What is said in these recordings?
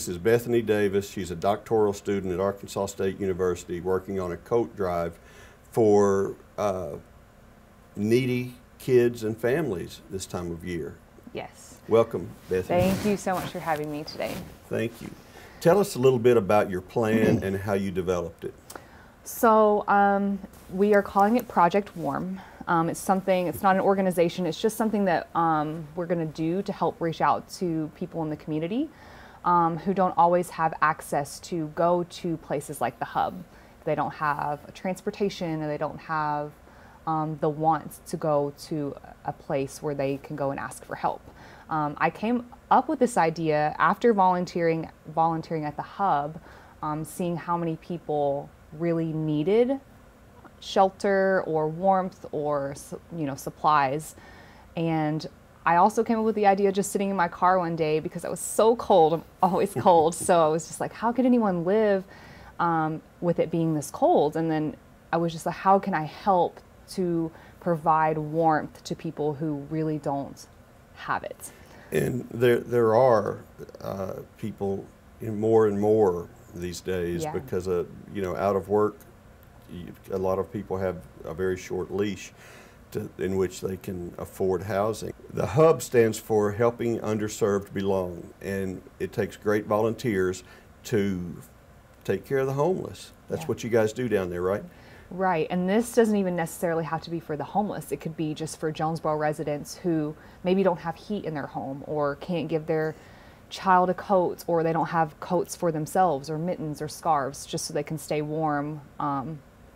This is Bethany Davis. She's a doctoral student at Arkansas State University working on a coat drive for needy kids and families this time of year. Yes. Welcome, Bethany. Thank you so much for having me today. Thank you. Tell us a little bit about your plan and how you developed it. So we are calling it Project Warm. It's not an organization, it's just something that we're going to do to help reach out to people in the community who don't always have access to go to places like the Hub. They don't have transportation, or they don't have the want to go to a place where they can go and ask for help. I came up with this idea after volunteering at the Hub, seeing how many people really needed shelter or warmth or supplies. And I also came up with the idea just sitting in my car one day because I was so cold. I'm always cold. So I was just like, how could anyone live with it being this cold? And then I was just like, how can I help to provide warmth to people who really don't have it? And there are people more and more these days because of, out of work. A lot of people have a very short leash in which they can afford housing. The Hub stands for Helping Underserved Belong, and it takes great volunteers to take care of the homeless. That's what you guys do down there, right? Right, and this doesn't even necessarily have to be for the homeless. It could be just for Jonesboro residents who maybe don't have heat in their home or can't give their child a coat, or they don't have coats for themselves or mittens or scarves just so they can stay warm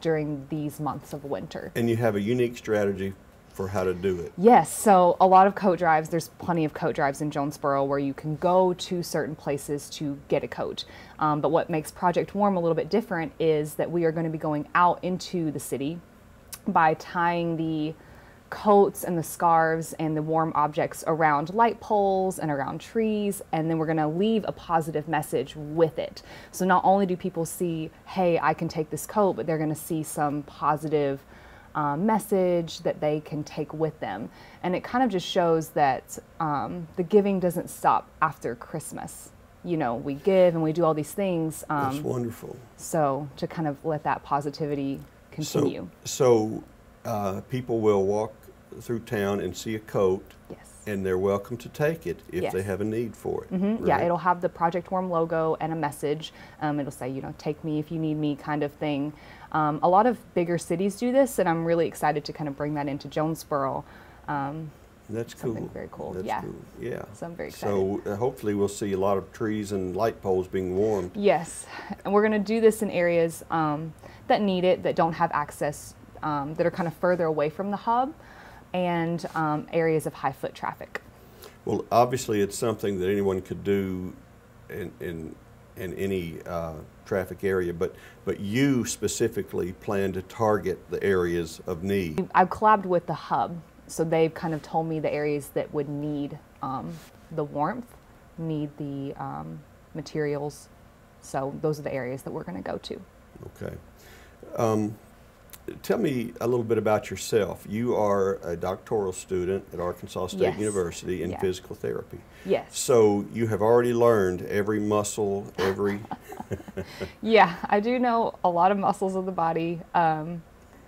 during these months of winter. And you have a unique strategy for how to do it. Yes, so a lot of coat drives, there's plenty of coat drives in Jonesboro where you can go to certain places to get a coat. But what makes Project Warm a little bit different is that we are going to be going out into the city by tying the coats and the scarves and the warm objects around light poles and around trees, and then we're going to leave a positive message with it. So not only do people see, hey, I can take this coat, but they're going to see some positive message that they can take with them. And it kind of just shows that the giving doesn't stop after Christmas. We give and we do all these things. That's wonderful. So to kind of let that positivity continue. So people will walk through town and see a coat, and they're welcome to take it if they have a need for it. Right? Yeah, it'll have the Project Warm logo and a message. It'll say, take me if you need me kind of thing. A lot of bigger cities do this, and I'm really excited to kind of bring that into Jonesboro. That's cool. Something very cool. That's cool. Yeah. So I'm very excited. So hopefully we'll see a lot of trees and light poles being warmed. Yes, and we're going to do this in areas that need it, that don't have access, that are kind of further away from the Hub, and areas of high foot traffic. Well, obviously it's something that anyone could do in any traffic area, but you specifically plan to target the areas of need. I've collabed with the Hub, so they've kind of told me the areas that would need the warmth, need the materials. So those are the areas that we're going to go to. Okay. Tell me a little bit about yourself. You are a doctoral student at Arkansas State University in physical therapy. Yes. So you have already learned every muscle, every... Yeah, I do know a lot of muscles of the body. I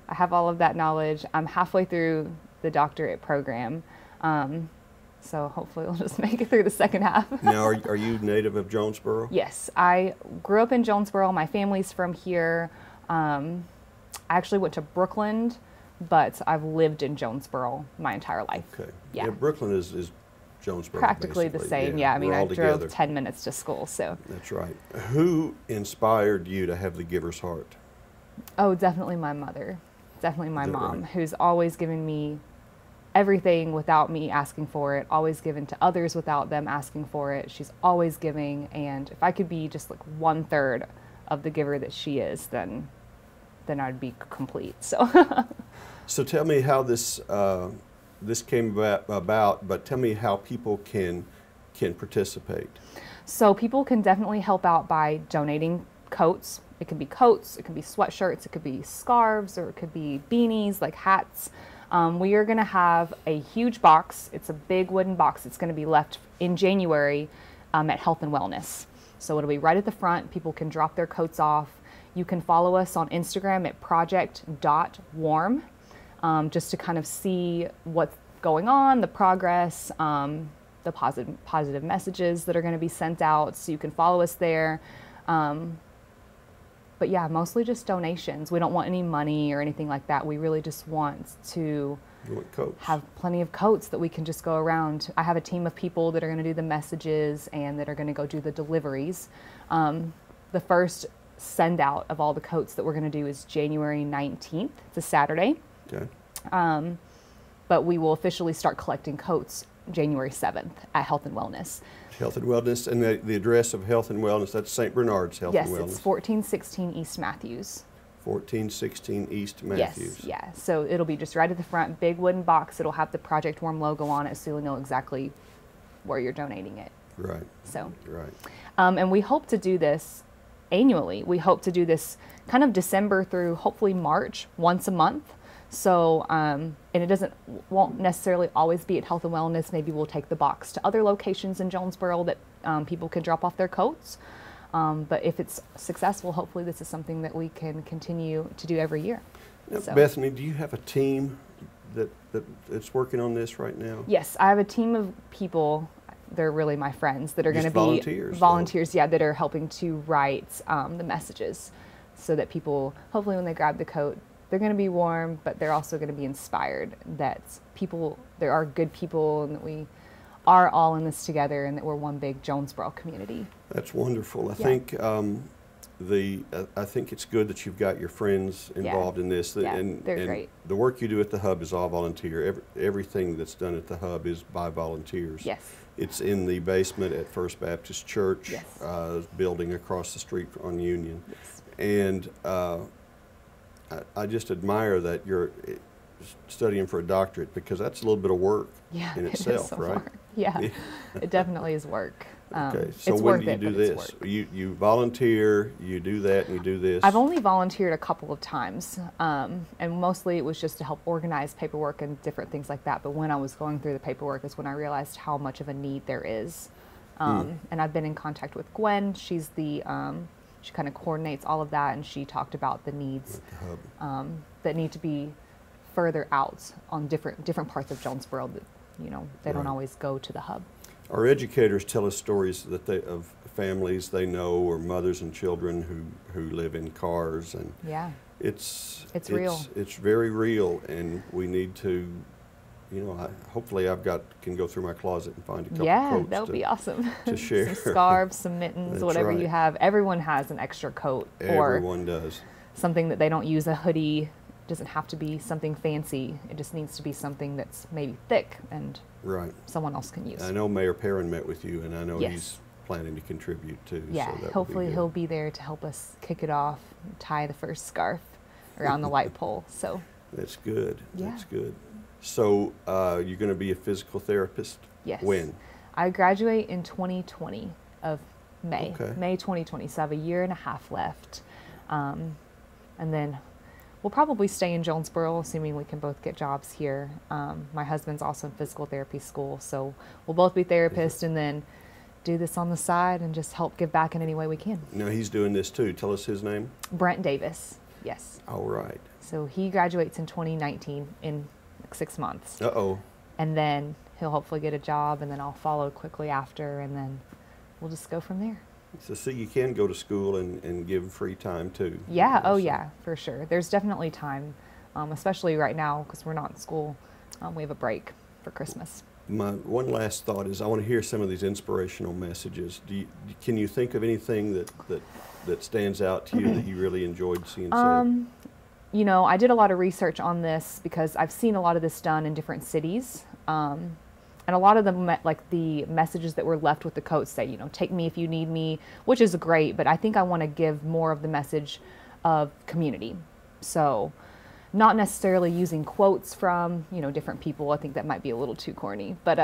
have all of that knowledge. I'm halfway through the doctorate program. So hopefully we'll just make it through the second half. Now, are you native of Jonesboro? Yes, I grew up in Jonesboro. My family's from here. I actually went to Brooklyn, but I've lived in Jonesboro my entire life. Okay. Yeah, Brooklyn is Jonesboro. Practically the same. Yeah, I mean, I drove 10 minutes to school, so. That's right. Who inspired you to have the giver's heart? Oh, definitely my mother. Definitely my mom, right? Who's always given me everything without me asking for it, always given to others without them asking for it. She's always giving, and if I could be just like 1/3 of the giver that she is, then I'd be complete. So, so tell me how this came about, but tell me how people can participate. So people can definitely help out by donating coats. It could be coats, it could be sweatshirts, it could be scarves, or it could be beanies, like hats. We are going to have a huge box. It's a big wooden box. It's going to be left in January at Health and Wellness. So it'll be right at the front. People can drop their coats off. You can follow us on Instagram at project.warm, just to kind of see what's going on, the progress, the positive messages that are going to be sent out. So you can follow us there. But yeah, mostly just donations. We don't want any money or anything like that. We really just want to have plenty of coats that we can just go around. I have a team of people that are going to do the messages and that are going to go do the deliveries. The first send out of all the coats that we're going to do is January 19th. It's a Saturday. Okay. But we will officially start collecting coats January 7th at Health and Wellness. Health and Wellness, and the address of Health and Wellness, that's St. Bernard's Health and Wellness. Yes, it's 1416 East Matthews. 1416 East Matthews. Yes, yeah. So it'll be just right at the front, big wooden box. It'll have the Project Warm logo on it, so you'll know exactly where you're donating it. Right. So. Right. And we hope to do this annually. We hope to do this kind of December through hopefully March, once a month. So, and it won't necessarily always be at Health and Wellness. Maybe we'll take the box to other locations in Jonesboro that people can drop off their coats. But if it's successful, hopefully this is something that we can continue to do every year. Now, so. Bethany, do you have a team that's working on this right now? Yes, I have a team of people. They're really my friends that are going to be volunteers, yeah, that are helping to write the messages so that people, hopefully when they grab the coat, they're going to be warm, but they're also going to be inspired that there are good people and that we are all in this together and that we're one big Jonesboro community. That's wonderful. I think I think it's good that you've got your friends involved in this. And great. The work you do at the Hub is all volunteer. Everything that's done at the Hub is by volunteers. Yes. It's in the basement at First Baptist Church, yes. Building across the street on Union. Yes. And I just admire that you're studying for a doctorate, because that's a little bit of work in itself, right? Work. Yeah, it definitely is work. Okay, so when do you do this? You volunteer, you do that, and you do this? I've only volunteered a couple of times, and mostly it was just to help organize paperwork and different things like that. But when I was going through the paperwork is when I realized how much of a need there is. And I've been in contact with Gwen. She's the she kind of coordinates all of that, and she talked about the needs that need to be further out on different parts of Jonesboro that they don't always go to the Hub. Our educators tell us stories of families they know, or mothers and children who live in cars, and it's real. It's very real, and we need to. Hopefully can go through my closet and find a couple coats. That would be awesome. To share. Some scarves, some mittens, whatever you have. Everyone has an extra coat. Everyone does. Something that they don't use, a hoodie. It doesn't have to be something fancy. It just needs to be something that's maybe thick and someone else can use. I know Mayor Perrin met with you, and I know he's planning to contribute too. Yeah, so hopefully he'll be there to help us kick it off, tie the first scarf around the light pole. So that's good. Yeah. That's good. So you're going to be a physical therapist? Yes. When? I graduate in 2020 of May. Okay. May 2020. So I have a year and a half left. And then we'll probably stay in Jonesboro, assuming we can both get jobs here. My husband's also in physical therapy school, so we'll both be therapists and then do this on the side and just help give back in any way we can. Now he's doing this too. Tell us his name. Brent Davis. Yes. All right. So he graduates in 2019 in 6 months. Uh-oh. And then he'll hopefully get a job, and then I'll follow quickly after, and then we'll just go from there. So see, you can go to school and give free time too. Yeah, oh yeah, for sure. There's definitely time, especially right now because we're not in school. We have a break for Christmas. My one last thought is I want to hear some of these inspirational messages. Can you think of anything that stands out to you that you really enjoyed seeing said? I did a lot of research on this because I've seen a lot of this done in different cities. And a lot of them, like the messages that were left with the coats say, take me if you need me, which is great, but I think I want to give more of the message of community. So not necessarily using quotes from, different people. I think that might be a little too corny, but,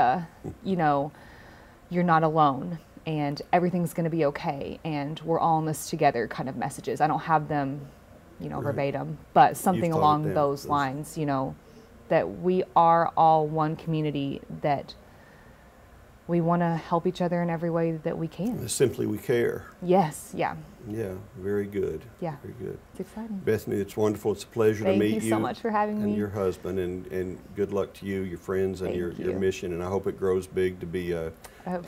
you're not alone and everything's going to be okay. And we're all in this together kind of messages. I don't have them, verbatim, but something along those lines, that we are all one community, that we want to help each other in every way that we can. Simply we care. Yes, yeah. Yeah, very good. Yeah. Very good. It's exciting. Bethany, it's wonderful. It's a pleasure to meet you. Thank you so much for having me. And your husband, and good luck to you, your friends, and your mission. And I hope it grows big to be an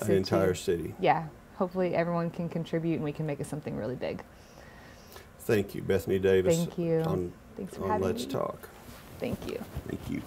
entire city. Yeah. Hopefully everyone can contribute and we can make it something really big. Thank you, Bethany Davis. Thank you. On Thanks for having me. Let's Talk. Thank you. Thank you.